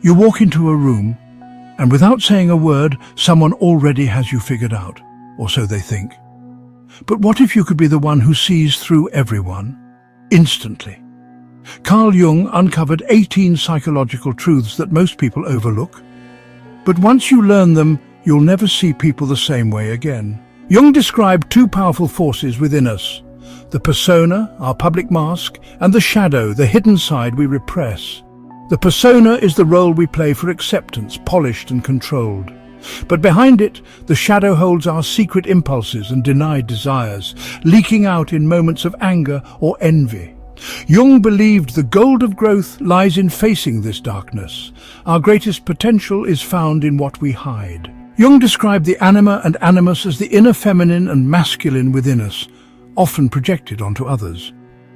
You walk into a room, and without saying a word, someone already has you figured out, or so they think. But what if you could be the one who sees through everyone, instantly? Carl Jung uncovered 18 psychological truths that most people overlook. But once you learn them, you'll never see people the same way again. Jung described two powerful forces within us: the persona, our public mask, and the shadow, the hidden side we repress. The persona is the role we play for acceptance, polished and controlled. But behind it, the shadow holds our secret impulses and denied desires, leaking out in moments of anger or envy. Jung believed the gold of growth lies in facing this darkness. Our greatest potential is found in what we hide. Jung described the anima and animus as the inner feminine and masculine within us, often projected onto others.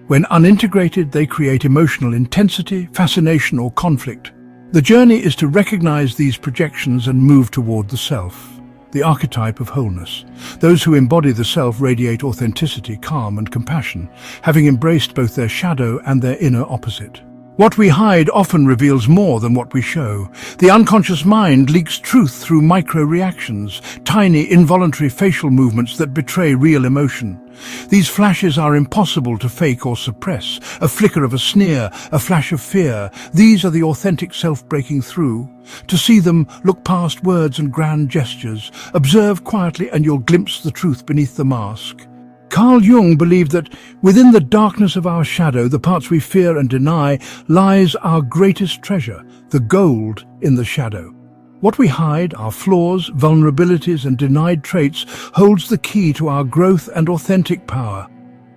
When unintegrated, they create emotional intensity, fascination, or conflict. The journey is to recognize these projections and move toward the self, the archetype of wholeness. Those who embody the self radiate authenticity, calm, and compassion, having embraced both their shadow and their inner opposite. What we hide often reveals more than what we show. The unconscious mind leaks truth through micro-reactions, tiny involuntary facial movements that betray real emotion. These flashes are impossible to fake or suppress. A flicker of a sneer, a flash of fear. These are the authentic self breaking through. To see them, look past words and grand gestures. Observe quietly and you'll glimpse the truth beneath the mask. Carl Jung believed that within the darkness of our shadow, the parts we fear and deny, lies our greatest treasure, the gold in the shadow. What we hide, our flaws, vulnerabilities, and denied traits, holds the key to our growth and authentic power.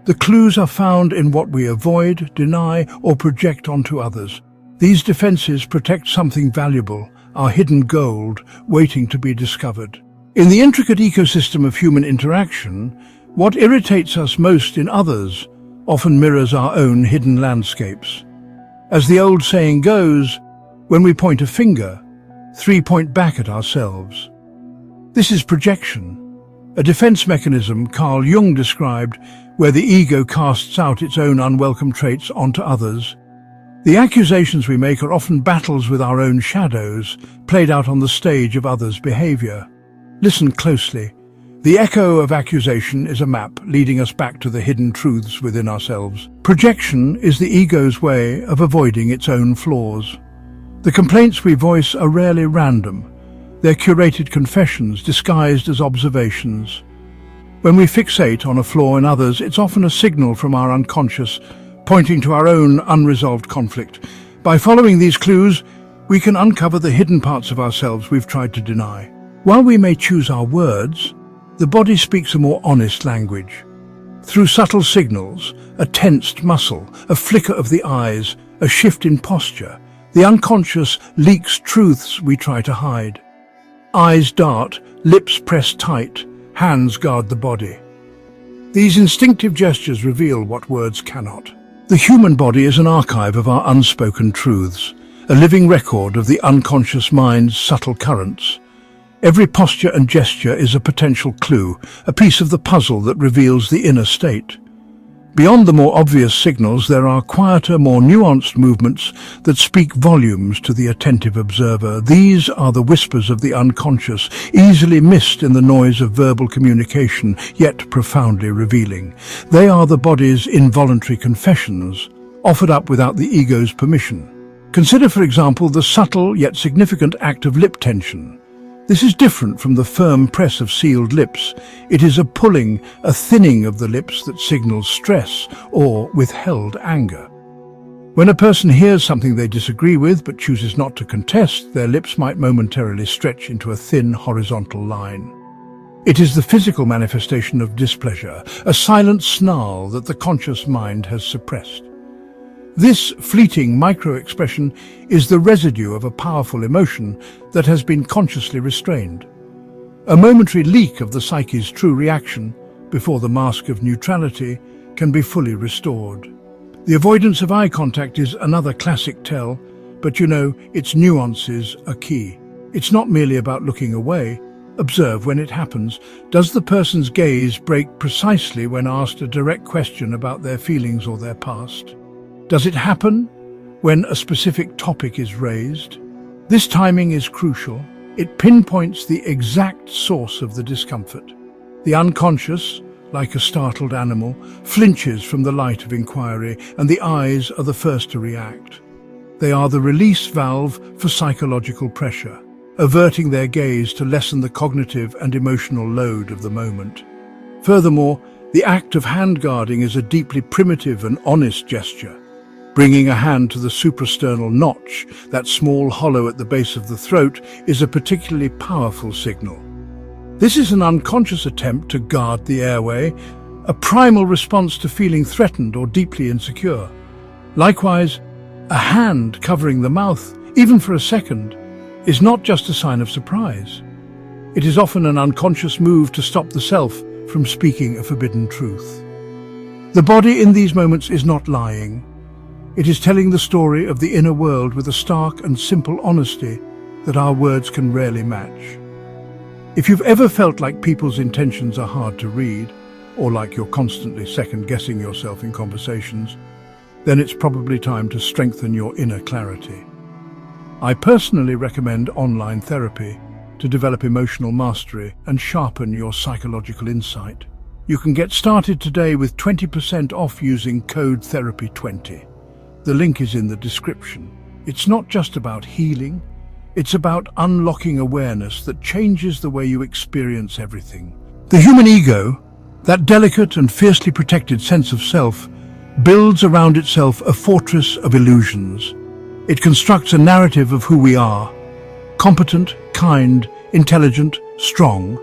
The clues are found in what we avoid, deny, or project onto others. These defenses protect something valuable, our hidden gold, waiting to be discovered. In the intricate ecosystem of human interaction, what irritates us most in others often mirrors our own hidden landscapes. As the old saying goes, when we point a finger, three point back at ourselves. This is projection, a defense mechanism Carl Jung described where the ego casts out its own unwelcome traits onto others. The accusations we make are often battles with our own shadows, played out on the stage of others' behavior. Listen closely. The echo of accusation is a map leading us back to the hidden truths within ourselves. Projection is the ego's way of avoiding its own flaws. The complaints we voice are rarely random. They're curated confessions disguised as observations. When we fixate on a flaw in others, it's often a signal from our unconscious, pointing to our own unresolved conflict. By following these clues, we can uncover the hidden parts of ourselves we've tried to deny. While we may choose our words, the body speaks a more honest language. Through subtle signals, a tensed muscle, a flicker of the eyes, a shift in posture, the unconscious leaks truths we try to hide. Eyes dart, lips press tight, hands guard the body. These instinctive gestures reveal what words cannot. The human body is an archive of our unspoken truths, a living record of the unconscious mind's subtle currents. Every posture and gesture is a potential clue, a piece of the puzzle that reveals the inner state. Beyond the more obvious signals, there are quieter, more nuanced movements that speak volumes to the attentive observer. These are the whispers of the unconscious, easily missed in the noise of verbal communication, yet profoundly revealing. They are the body's involuntary confessions, offered up without the ego's permission. Consider, for example, the subtle yet significant act of lip tension. This is different from the firm press of sealed lips. It is a pulling, a thinning of the lips that signals stress or withheld anger. When a person hears something they disagree with but chooses not to contest, their lips might momentarily stretch into a thin horizontal line. It is the physical manifestation of displeasure, a silent snarl that the conscious mind has suppressed. This fleeting micro-expression is the residue of a powerful emotion that has been consciously restrained. A momentary leak of the psyche's true reaction, before the mask of neutrality, can be fully restored. The avoidance of eye contact is another classic tell, but its nuances are key. It's not merely about looking away. Observe when it happens. Does the person's gaze break precisely when asked a direct question about their feelings or their past? Does it happen when a specific topic is raised? This timing is crucial. It pinpoints the exact source of the discomfort. The unconscious, like a startled animal, flinches from the light of inquiry, and the eyes are the first to react. They are the release valve for psychological pressure, averting their gaze to lessen the cognitive and emotional load of the moment. Furthermore, the act of hand guarding is a deeply primitive and honest gesture. Bringing a hand to the suprasternal notch, that small hollow at the base of the throat, is a particularly powerful signal. This is an unconscious attempt to guard the airway, a primal response to feeling threatened or deeply insecure. Likewise, a hand covering the mouth, even for a second, is not just a sign of surprise. It is often an unconscious move to stop the self from speaking a forbidden truth. The body in these moments is not lying. It is telling the story of the inner world with a stark and simple honesty that our words can rarely match. If you've ever felt like people's intentions are hard to read, or like you're constantly second-guessing yourself in conversations, then it's probably time to strengthen your inner clarity. I personally recommend online therapy to develop emotional mastery and sharpen your psychological insight. You can get started today with 20% off using code therapy20. The link is in the description. It's not just about healing, it's about unlocking awareness that changes the way you experience everything. The human ego, that delicate and fiercely protected sense of self, builds around itself a fortress of illusions. It constructs a narrative of who we are, competent, kind, intelligent, strong,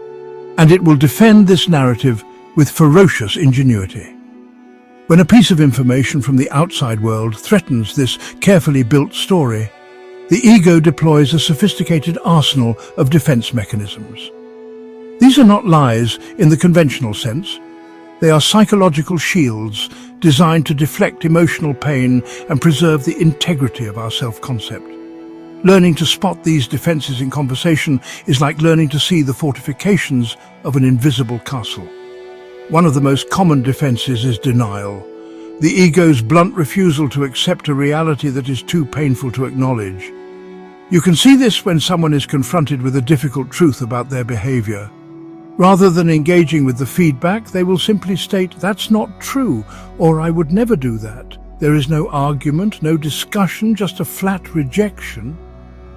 and it will defend this narrative with ferocious ingenuity. When a piece of information from the outside world threatens this carefully built story, the ego deploys a sophisticated arsenal of defense mechanisms. These are not lies in the conventional sense. They are psychological shields designed to deflect emotional pain and preserve the integrity of our self-concept. Learning to spot these defenses in conversation is like learning to see the fortifications of an invisible castle. One of the most common defenses is denial, the ego's blunt refusal to accept a reality that is too painful to acknowledge. You can see this when someone is confronted with a difficult truth about their behavior. Rather than engaging with the feedback, they will simply state, "That's not true," or "I would never do that." There is no argument, no discussion, just a flat rejection.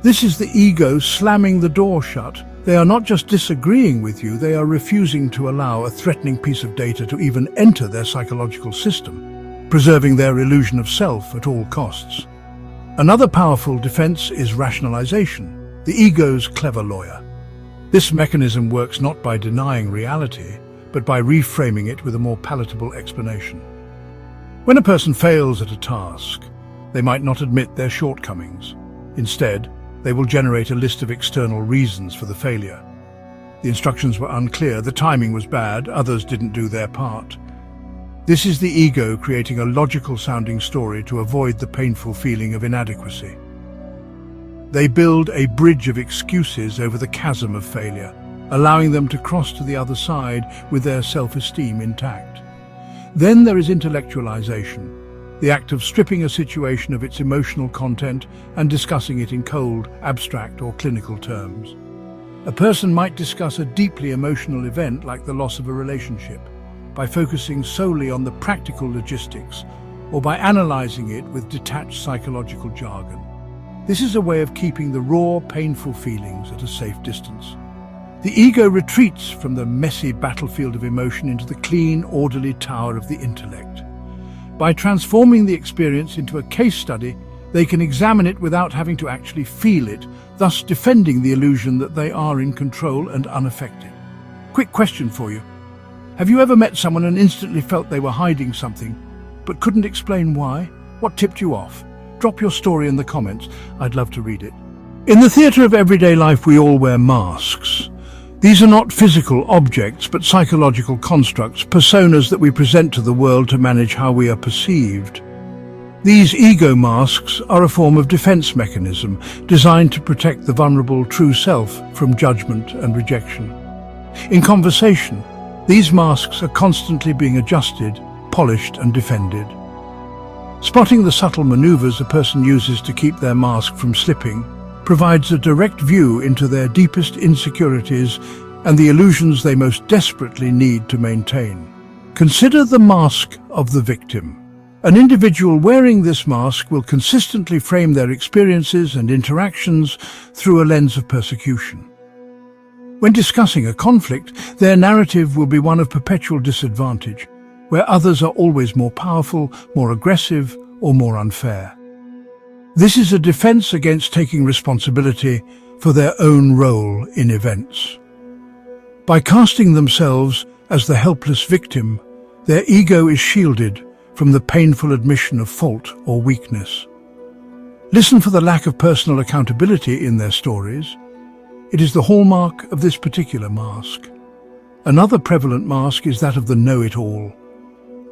This is the ego slamming the door shut. They are not just disagreeing with you, they are refusing to allow a threatening piece of data to even enter their psychological system, preserving their illusion of self at all costs. Another powerful defense is rationalization, the ego's clever lawyer. This mechanism works not by denying reality, but by reframing it with a more palatable explanation. When a person fails at a task, they might not admit their shortcomings. Instead, they will generate a list of external reasons for the failure. The instructions were unclear, the timing was bad, others didn't do their part. This is the ego creating a logical-sounding story to avoid the painful feeling of inadequacy. They build a bridge of excuses over the chasm of failure, allowing them to cross to the other side with their self-esteem intact. Then there is intellectualization, the act of stripping a situation of its emotional content and discussing it in cold, abstract, or clinical terms. A person might discuss a deeply emotional event like the loss of a relationship by focusing solely on the practical logistics, or by analyzing it with detached psychological jargon. This is a way of keeping the raw, painful feelings at a safe distance. The ego retreats from the messy battlefield of emotion into the clean, orderly tower of the intellect. By transforming the experience into a case study, they can examine it without having to actually feel it, thus defending the illusion that they are in control and unaffected. Quick question for you. Have you ever met someone and instantly felt they were hiding something, but couldn't explain why? What tipped you off? Drop your story in the comments. I'd love to read it. In the theatre of everyday life, we all wear masks. These are not physical objects, but psychological constructs, personas that we present to the world to manage how we are perceived. These ego masks are a form of defense mechanism designed to protect the vulnerable true self from judgment and rejection. In conversation, these masks are constantly being adjusted, polished, and defended. Spotting the subtle maneuvers a person uses to keep their mask from slipping provides a direct view into their deepest insecurities and the illusions they most desperately need to maintain. Consider the mask of the victim. An individual wearing this mask will consistently frame their experiences and interactions through a lens of persecution. When discussing a conflict, their narrative will be one of perpetual disadvantage, where others are always more powerful, more aggressive, or more unfair. This is a defense against taking responsibility for their own role in events. By casting themselves as the helpless victim, their ego is shielded from the painful admission of fault or weakness. Listen for the lack of personal accountability in their stories. It is the hallmark of this particular mask. Another prevalent mask is that of the know-it-all.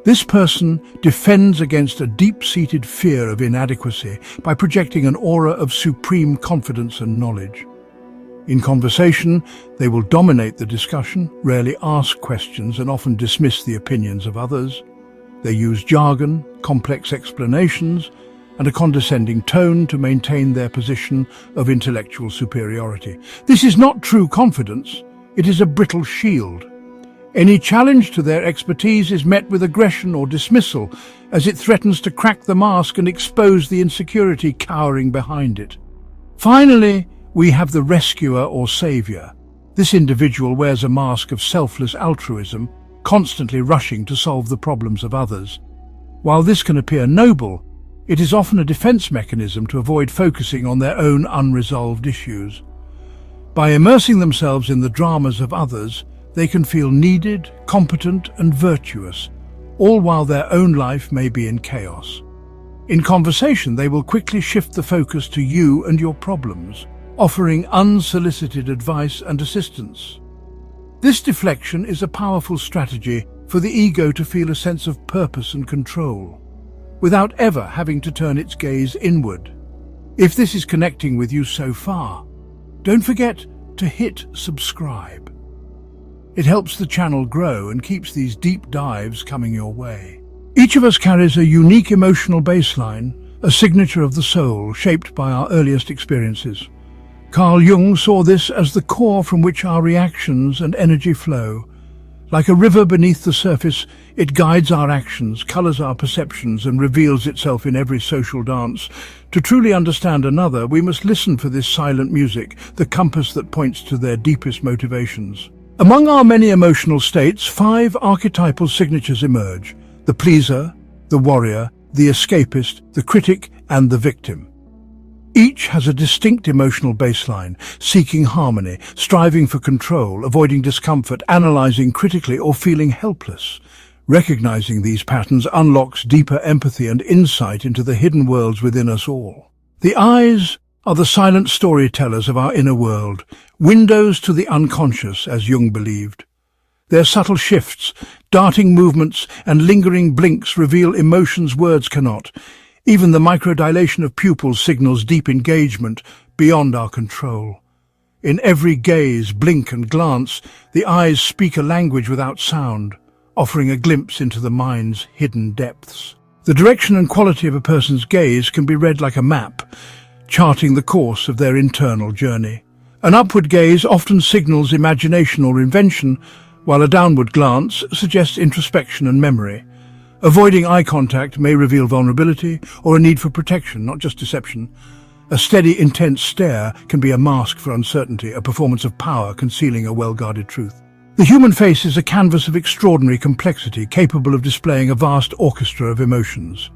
This person defends against a deep-seated fear of inadequacy by projecting an aura of supreme confidence and knowledge. In conversation, they will dominate the discussion, rarely ask questions, and often dismiss the opinions of others. They use jargon, complex explanations, and a condescending tone to maintain their position of intellectual superiority. This is not true confidence, it is a brittle shield. Any challenge to their expertise is met with aggression or dismissal, as it threatens to crack the mask and expose the insecurity cowering behind it. Finally, we have the rescuer or savior. This individual wears a mask of selfless altruism, constantly rushing to solve the problems of others. While this can appear noble, it is often a defense mechanism to avoid focusing on their own unresolved issues. By immersing themselves in the dramas of others, they can feel needed, competent, and virtuous, all while their own life may be in chaos. In conversation, they will quickly shift the focus to you and your problems, offering unsolicited advice and assistance. This deflection is a powerful strategy for the ego to feel a sense of purpose and control, without ever having to turn its gaze inward. If this is connecting with you so far, don't forget to hit subscribe. It helps the channel grow and keeps these deep dives coming your way. Each of us carries a unique emotional baseline, a signature of the soul shaped by our earliest experiences. Carl Jung saw this as the core from which our reactions and energy flow. Like a river beneath the surface, it guides our actions, colors our perceptions, and reveals itself in every social dance. To truly understand another, we must listen for this silent music, the compass that points to their deepest motivations. Among our many emotional states, 5 archetypal signatures emerge: the pleaser, the warrior, the escapist, the critic, and the victim. Each has a distinct emotional baseline, seeking harmony, striving for control, avoiding discomfort, analyzing critically, or feeling helpless. Recognizing these patterns unlocks deeper empathy and insight into the hidden worlds within us all. The eyes are the silent storytellers of our inner world, windows to the unconscious, as Jung believed. Their subtle shifts, darting movements, and lingering blinks reveal emotions words cannot. Even the microdilation of pupils signals deep engagement beyond our control. In every gaze, blink, and glance, the eyes speak a language without sound, offering a glimpse into the mind's hidden depths. The direction and quality of a person's gaze can be read like a map, charting the course of their internal journey. An upward gaze often signals imagination or invention, while a downward glance suggests introspection and memory. Avoiding eye contact may reveal vulnerability or a need for protection, not just deception. A steady, intense stare can be a mask for uncertainty, a performance of power concealing a well-guarded truth. The human face is a canvas of extraordinary complexity, capable of displaying a vast orchestra of emotions.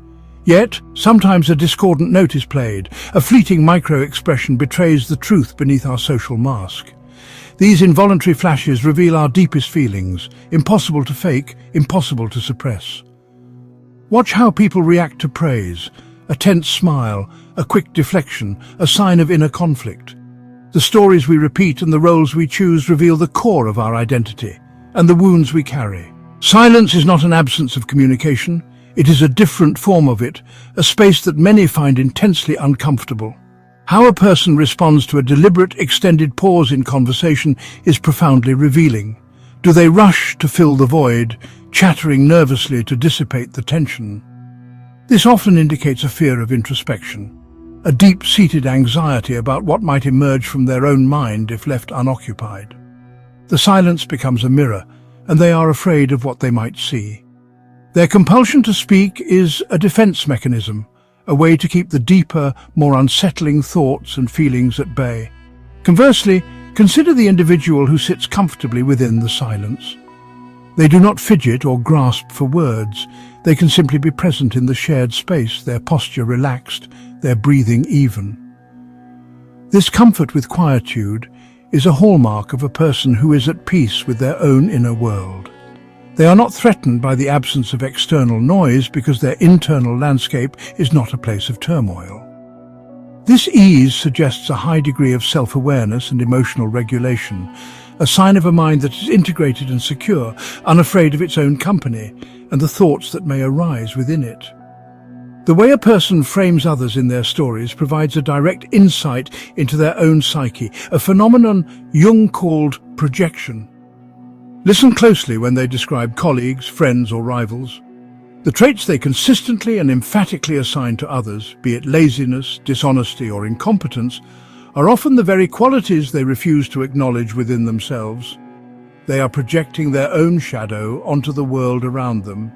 Yet, sometimes a discordant note is played. A fleeting micro-expression betrays the truth beneath our social mask. These involuntary flashes reveal our deepest feelings, impossible to fake, impossible to suppress. Watch how people react to praise, a tense smile, a quick deflection, a sign of inner conflict. The stories we repeat and the roles we choose reveal the core of our identity and the wounds we carry. Silence is not an absence of communication, it is a different form of it, a space that many find intensely uncomfortable. How a person responds to a deliberate, extended pause in conversation is profoundly revealing. Do they rush to fill the void, chattering nervously to dissipate the tension? This often indicates a fear of introspection. a deep-seated anxiety about what might emerge from their own mind if left unoccupied. The silence becomes a mirror, and they are afraid of what they might see. Their compulsion to speak is a defense mechanism, a way to keep the deeper, more unsettling thoughts and feelings at bay. Conversely, consider the individual who sits comfortably within the silence. They do not fidget or grasp for words. They can simply be present in the shared space, their posture relaxed, their breathing even. This comfort with quietude is a hallmark of a person who is at peace with their own inner world. They are not threatened by the absence of external noise because their internal landscape is not a place of turmoil. This ease suggests a high degree of self-awareness and emotional regulation, a sign of a mind that is integrated and secure, unafraid of its own company and the thoughts that may arise within it. The way a person frames others in their stories provides a direct insight into their own psyche, a phenomenon Jung called projection. Listen closely when they describe colleagues, friends or rivals. The traits they consistently and emphatically assign to others, be it laziness, dishonesty or incompetence, are often the very qualities they refuse to acknowledge within themselves. They are projecting their own shadow onto the world around them.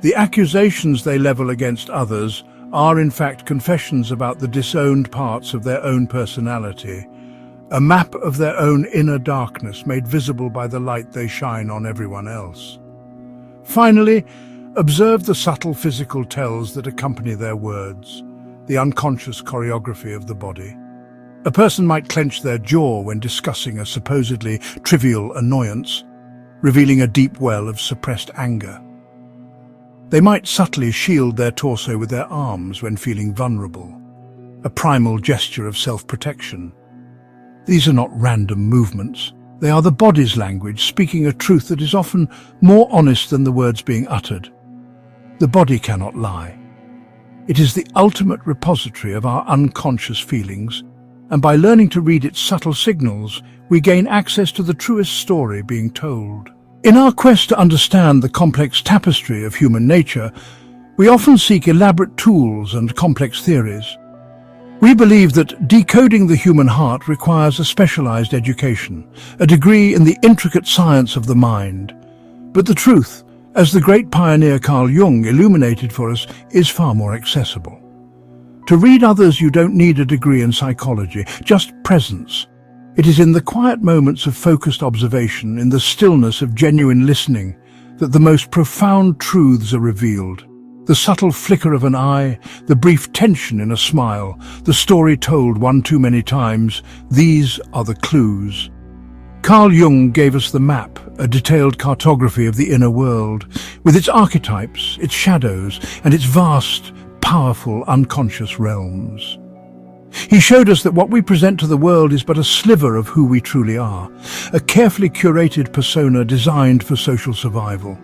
The accusations they level against others are in fact confessions about the disowned parts of their own personality, a map of their own inner darkness made visible by the light they shine on everyone else. Finally, observe the subtle physical tells that accompany their words, the unconscious choreography of the body. A person might clench their jaw when discussing a supposedly trivial annoyance, revealing a deep well of suppressed anger. They might subtly shield their torso with their arms when feeling vulnerable, a primal gesture of self-protection. These are not random movements. They are the body's language, speaking a truth that is often more honest than the words being uttered. The body cannot lie. It is the ultimate repository of our unconscious feelings, and by learning to read its subtle signals, we gain access to the truest story being told. In our quest to understand the complex tapestry of human nature, we often seek elaborate tools and complex theories. We believe that decoding the human heart requires a specialized education, a degree in the intricate science of the mind. But the truth, as the great pioneer Carl Jung illuminated for us, is far more accessible. To read others, you don't need a degree in psychology, just presence. It is in the quiet moments of focused observation, in the stillness of genuine listening, that the most profound truths are revealed. The subtle flicker of an eye, the brief tension in a smile, the story told one too many times, these are the clues. Carl Jung gave us the map, a detailed cartography of the inner world, with its archetypes, its shadows, and its vast, powerful, unconscious realms. He showed us that what we present to the world is but a sliver of who we truly are, a carefully curated persona designed for social survival.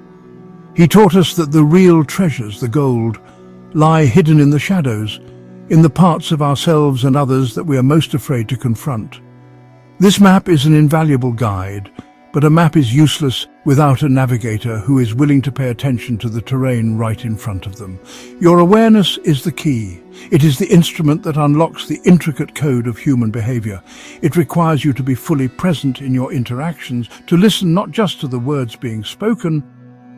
He taught us that the real treasures, the gold, lie hidden in the shadows, in the parts of ourselves and others that we are most afraid to confront. This map is an invaluable guide, but a map is useless without a navigator who is willing to pay attention to the terrain right in front of them. Your awareness is the key. It is the instrument that unlocks the intricate code of human behavior. It requires you to be fully present in your interactions, to listen not just to the words being spoken,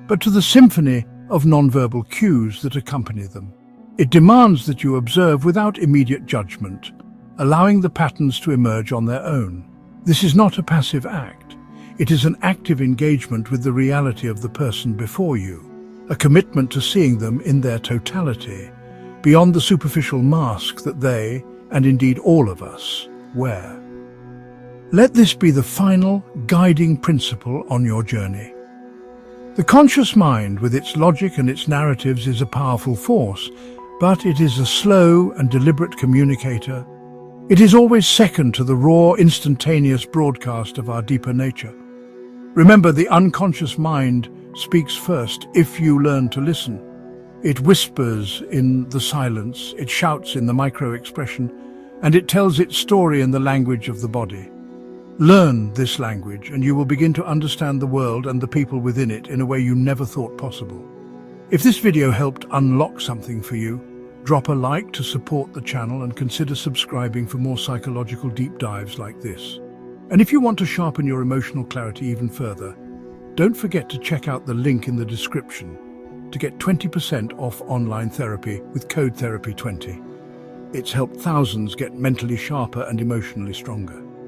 but to the symphony of nonverbal cues that accompany them. It demands that you observe without immediate judgment, allowing the patterns to emerge on their own. This is not a passive act. It is an active engagement with the reality of the person before you, a commitment to seeing them in their totality, beyond the superficial mask that they, and indeed all of us, wear. Let this be the final, guiding principle on your journey. The conscious mind, with its logic and its narratives, is a powerful force, but it is a slow and deliberate communicator. It is always second to the raw, instantaneous broadcast of our deeper nature. Remember, the unconscious mind speaks first if you learn to listen. It whispers in the silence, it shouts in the microexpression, and it tells its story in the language of the body. Learn this language, and you will begin to understand the world and the people within it in a way you never thought possible. If this video helped unlock something for you, Drop a like to support the channel and consider subscribing for more psychological deep dives like this. And if you want to sharpen your emotional clarity even further, don't forget to check out the link in the description to get 20% off online therapy with code therapy20. It's helped thousands get mentally sharper and emotionally stronger.